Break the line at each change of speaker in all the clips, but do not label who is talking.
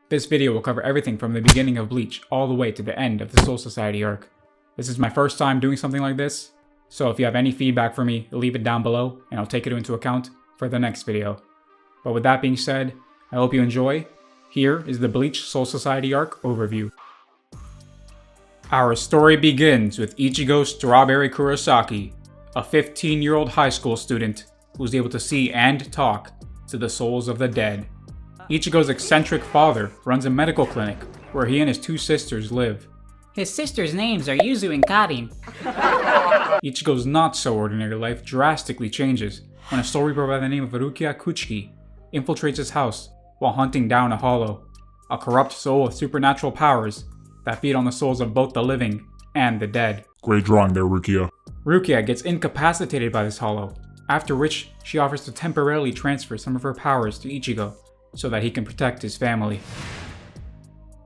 This video will cover everything from the beginning of Bleach all the way to the end of the Soul Society arc. This is my first time doing something like this, so if you have any feedback for me, leave it down below and I'll take it into account for the next video. But with that being said, I hope you enjoy. Here is the Bleach Soul Society arc overview. Our story begins with Ichigo Strawberry Kurosaki, a 15-year-old high school student who's able to see and talk to the souls of the dead. Ichigo's eccentric father runs a medical clinic where he and his two sisters live.
His sisters' names are Yuzu and Karin.
Ichigo's not-so-ordinary life drastically changes when a Soul Reaper by the name of Rukia Kuchiki infiltrates his house while hunting down a Hollow, a corrupt soul with supernatural powers that feed on the souls of both the living and the dead.
Great drawing there, Rukia.
Rukia gets incapacitated by this Hollow, after which she offers to temporarily transfer some of her powers to Ichigo so that he can protect his family.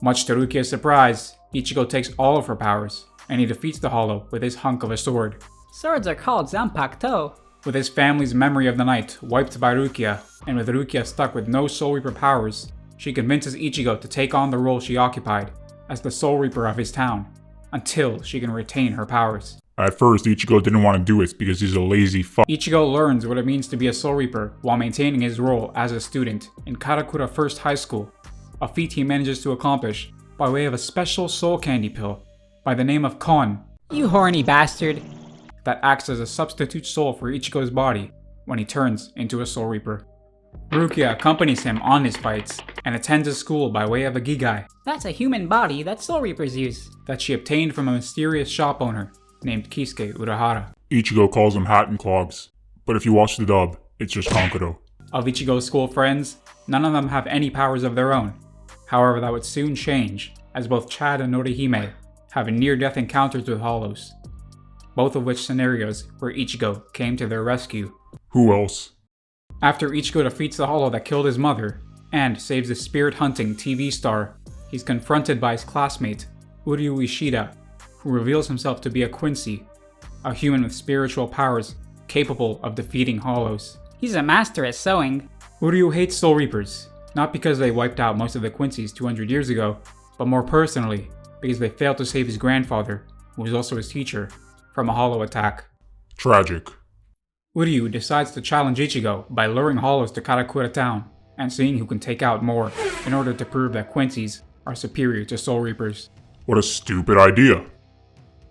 Much to Rukia's surprise, Ichigo takes all of her powers, and he defeats the Hollow with his hunk of a sword.
Swords are called Zanpakuto.
With his family's memory of the night wiped by Rukia, and with Rukia stuck with no Soul Reaper powers, she convinces Ichigo to take on the role she occupied as the Soul Reaper of his town, until she can retain her powers.
At first, Ichigo didn't want to do it because he's a lazy fuck.
Ichigo learns what it means to be a Soul Reaper while maintaining his role as a student in Karakura First High School, a feat he manages to accomplish by way of a special soul candy pill by the name of Kon
You horny bastard.
that acts as a substitute soul for Ichigo's body when he turns into a Soul Reaper. Rukia accompanies him on his fights and attends his school by way of a Gigai
That's a human body that Soul Reapers use.
that she obtained from a mysterious shop owner named Kisuke Urahara.
Ichigo calls him Hat and Clogs, but if you watch the dub, it's just Kankuro.
Of Ichigo's school friends, none of them have any powers of their own. However, that would soon change, as both Chad and Orihime have near-death encounters with Hollows, both of which scenarios where Ichigo came to their rescue.
Who else?
After Ichigo defeats the Hollow that killed his mother, and saves the spirit-hunting TV star, he's confronted by his classmate, Uryu Ishida, who reveals himself to be a Quincy, a human with spiritual powers capable of defeating Hollows.
He's a master at sewing.
Uryu hates Soul Reapers, not because they wiped out most of the Quincy's 200 years ago, but more personally, because they failed to save his grandfather, who was also his teacher, from a Hollow attack.
Tragic.
Uryu decides to challenge Ichigo by luring Hollows to Karakura town, and seeing who can take out more, in order to prove that Quincy's are superior to Soul Reapers.
What a stupid idea.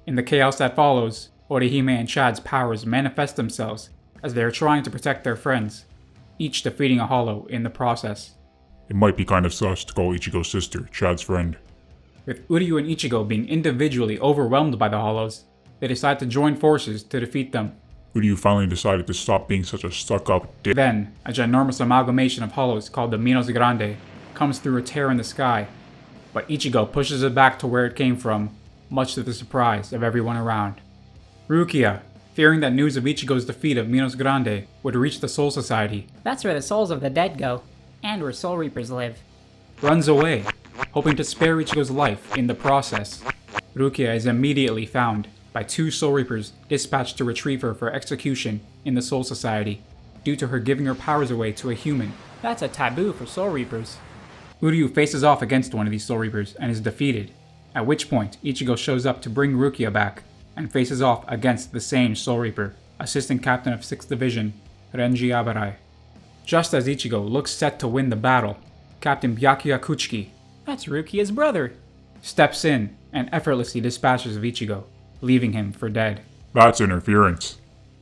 In the chaos that follows, Orihime and Chad's powers manifest themselves as they are trying to protect their friends, each defeating a Hollow in the process.
It might be kind of sus to call Ichigo's sister Chad's friend.
With Uryu and Ichigo being individually overwhelmed by the Hollows, they decide to join forces to defeat them.
Uryu finally decided to stop being such a stuck-up dick.
Then, a ginormous amalgamation of Hollows called the Minos Grande comes through a tear in the sky, but Ichigo pushes it back to where it came from, much to the surprise of everyone around. Rukia, fearing that news of Ichigo's defeat of Minos Grande would reach the Soul Society,
That's where the souls of the dead go, and where Soul Reapers live.
runs away, hoping to spare Ichigo's life in the process. Rukia is immediately found by two Soul Reapers dispatched to retrieve her for execution in the Soul Society, due to her giving her powers away to a human.
That's a taboo for Soul Reapers.
Uryu faces off against one of these Soul Reapers and is defeated, at which point Ichigo shows up to bring Rukia back, and faces off against the same Soul Reaper, Assistant Captain of 6th Division, Renji Abarai. Just as Ichigo looks set to win the battle, Captain Byakuya Kuchiki
That's Rukia's brother.
steps in and effortlessly dispatches of Ichigo, leaving him for dead.
That's interference.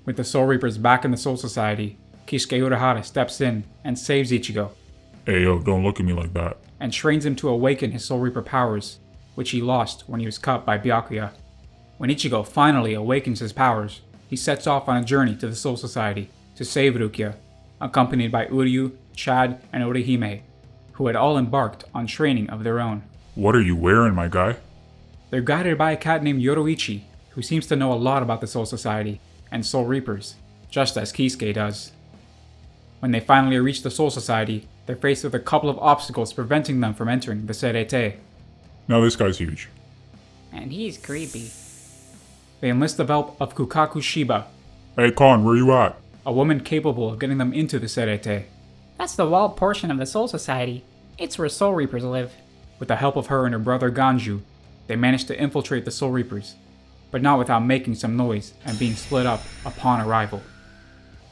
With the Soul Reapers back in the Soul Society, Kisuke Urahara steps in and saves Ichigo,
Hey yo, don't look at me like that.
and trains him to awaken his Soul Reaper powers, which he lost when he was cut by Byakuya. When Ichigo finally awakens his powers, he sets off on a journey to the Soul Society to save Rukia, accompanied by Uryu, Chad, and Orihime, who had all embarked on training of their own.
What are you wearing, my guy?
They're guided by a cat named Yoroichi, who seems to know a lot about the Soul Society and Soul Reapers, just as Kisuke does. When they finally reach the Soul Society, they're faced with a couple of obstacles preventing them from entering the Serete.
Now this guy's huge.
And he's creepy.
They enlist the help of Kukaku Shiba,
Hey Kon, where you at?
a woman capable of getting them into the Serete.
That's the walled portion of the Soul Society. It's where Soul Reapers live.
With the help of her and her brother Ganju, they managed to infiltrate the Soul Reapers, but not without making some noise and being split up upon arrival.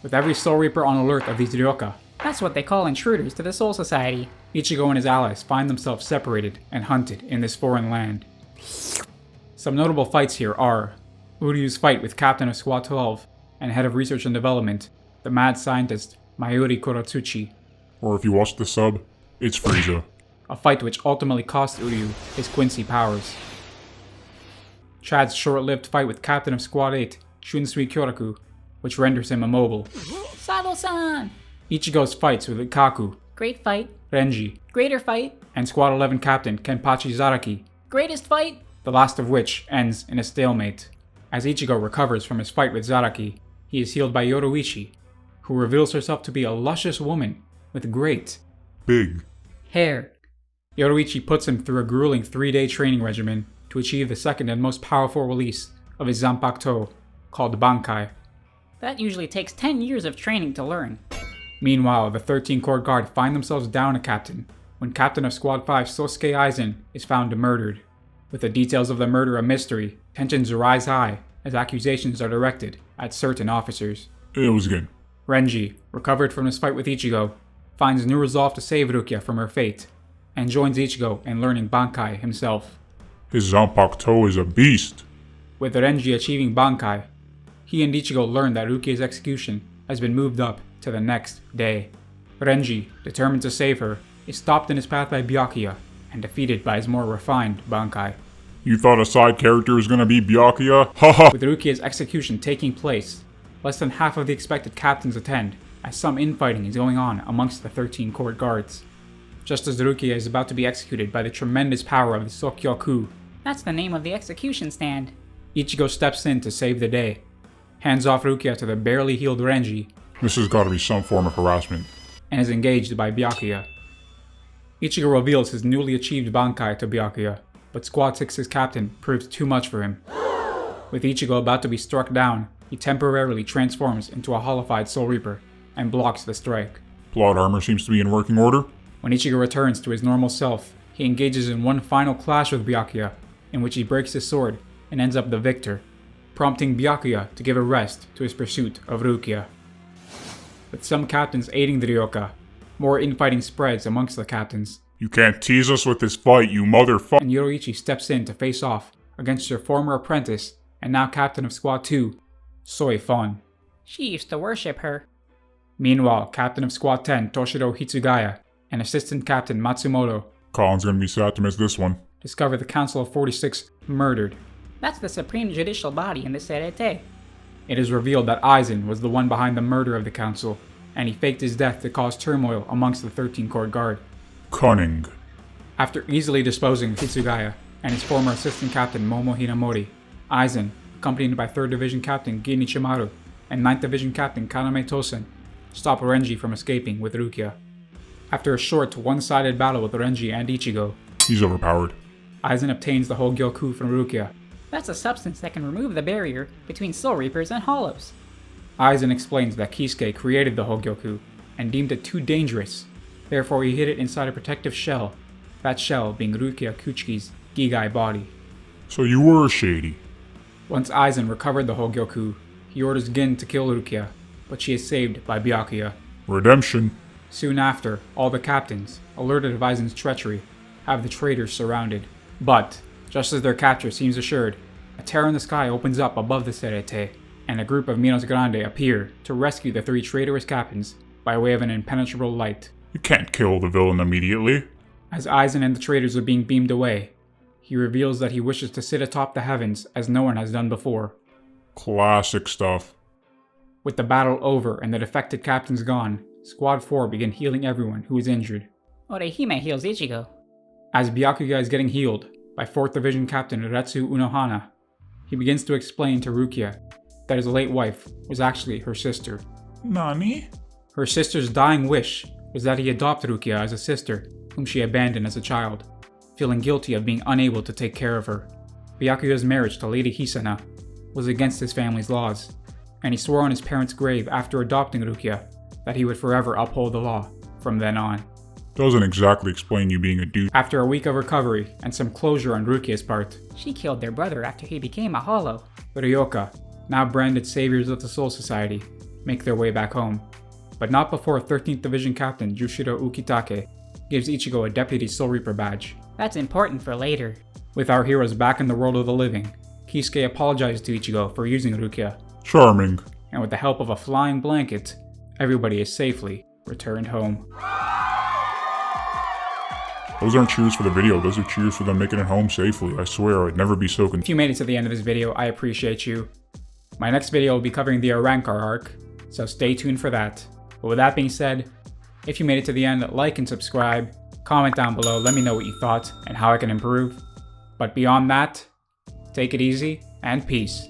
With every Soul Reaper on alert of these ryoka,
That's what they call intruders to the Soul Society.
Ichigo and his allies find themselves separated and hunted in this foreign land. Some notable fights here are Uryu's fight with Captain of Squad 12 and Head of Research and Development, the mad scientist Mayuri Kuratsuchi,
Or if you watch the sub, it's Frieza.
a fight which ultimately cost Uryu his Quincy powers. Chad's short-lived fight with Captain of Squad 8, Shunsui Kyoraku, which renders him immobile.
Sado-san!
Ichigo's fights with Ikaku,
Great fight.
Renji,
Greater fight.
and Squad 11 Captain Kenpachi Zaraki,
Greatest fight.
the last of which ends in a stalemate. As Ichigo recovers from his fight with Zaraki, he is healed by Yoruichi, who reveals herself to be a luscious woman with great
Big.
Hair.
Yoruichi puts him through a grueling 3-day training regimen to achieve the second and most powerful release of his Zanpakuto, called Bankai.
That usually takes 10 years of training to learn.
Meanwhile, the 13 Corps Guard find themselves down a captain when Captain of Squad 5 Sosuke Aizen is found murdered. With the details of the murder a mystery, tensions rise high as accusations are directed at certain officers.
It was good.
Renji, recovered from his fight with Ichigo, finds new resolve to save Rukia from her fate, and joins Ichigo in learning Bankai himself.
His Zanpakuto is a beast.
With Renji achieving Bankai, he and Ichigo learn that Rukia's execution has been moved up to the next day. Renji, determined to save her, is stopped in his path by Byakuya and defeated by his more refined Bankai.
You thought a side character was gonna be Byakuya? Haha!
With Rukia's execution taking place, less than half of the expected captains attend, as some infighting is going on amongst the 13 court guards. Just as Rukia is about to be executed by the tremendous power of the Sokyoku,
That's the name of the execution stand.
Ichigo steps in to save the day, hands off Rukia to the barely healed Renji,
This has gotta be some form of harassment.
and is engaged by Byakuya. Ichigo reveals his newly achieved Bankai to Byakuya, but Squad 6's captain proves too much for him. With Ichigo about to be struck down, he temporarily transforms into a hollified Soul Reaper and blocks the strike.
Plot armor seems to be in working order.
When Ichigo returns to his normal self, he engages in one final clash with Byakuya, in which he breaks his sword and ends up the victor, prompting Byakuya to give a rest to his pursuit of Rukia. With some captains aiding the Ryoka, more infighting spreads amongst the captains,
You can't tease us with this fight, you motherfucker.
and Yoruichi steps in to face off against her former apprentice and now captain of Squad 2, Soi Fon.
She used to worship her.
Meanwhile, captain of Squad 10, Toshiro Hitsugaya, and assistant captain Matsumoto
Colin's gonna be sad to miss this one.
discover the Council of 46 murdered.
That's the supreme judicial body in the Serete.
It is revealed that Aizen was the one behind the murder of the council, and he faked his death to cause turmoil amongst the 13 Court Guard.
Cunning.
After easily disposing of Hitsugaya and his former assistant captain Momo Hinamori, Aizen, accompanied by 3rd Division Captain Gin Ichimaru and 9th Division Captain Kaname Tosen, stop Renji from escaping with Rukia. After a short one-sided battle with Renji and Ichigo,
He's overpowered.
Aizen obtains the Hogyoku from Rukia.
That's a substance that can remove the barrier between Soul Reapers and Hollows.
Aizen explains that Kisuke created the Hogyoku and deemed it too dangerous, therefore he hid it inside a protective shell, that shell being Rukia Kuchiki's Gigai body.
So you were shady.
Once Aizen recovered the Hogyoku, he orders Gin to kill Rukia, but she is saved by Byakuya.
Redemption.
Soon after, all the captains, alerted of Aizen's treachery, have the traitors surrounded. But, just as their capture seems assured, a tear in the sky opens up above the Serete, and a group of Minos Grande appear to rescue the 3 traitorous captains by way of an impenetrable light.
You can't kill the villain immediately.
As Aizen and the traitors are being beamed away, he reveals that he wishes to sit atop the heavens as no one has done before.
Classic stuff.
With the battle over and the defected captains gone, Squad 4 begin healing everyone who is injured.
Orihime heals Ichigo.
As Byakuya is getting healed by 4th Division Captain Retsu Unohana, he begins to explain to Rukia that his late wife was actually her sister.
Nani?
Her sister's dying wish was that he adopt Rukia as a sister, whom she abandoned as a child, feeling guilty of being unable to take care of her. Byakuya's marriage to Lady Hisana was against his family's laws, and he swore on his parents' grave after adopting Rukia that he would forever uphold the law from then on.
Doesn't exactly explain you being a douche.
After a week of recovery and some closure on Rukia's part,
She killed their brother after he became a hollow.
Ryoka, now branded saviors of the Soul Society, make their way back home. But not before 13th Division Captain Jushiro Ukitake gives Ichigo a Deputy Soul Reaper badge.
That's important for later.
With our heroes back in the world of the living, Kisuke apologizes to Ichigo for using Rukia,
Charming.
and with the help of a flying blanket, everybody is safely returned home.
Those aren't cheers for the video, those are cheers for them making it home safely. I swear, I'd never be so
If you made it to the end of this video, I appreciate you. My next video will be covering the Arankar arc, so stay tuned for that. But with that being said, if you made it to the end, like and subscribe, comment down below, let me know what you thought and how I can improve. But beyond that, take it easy and peace.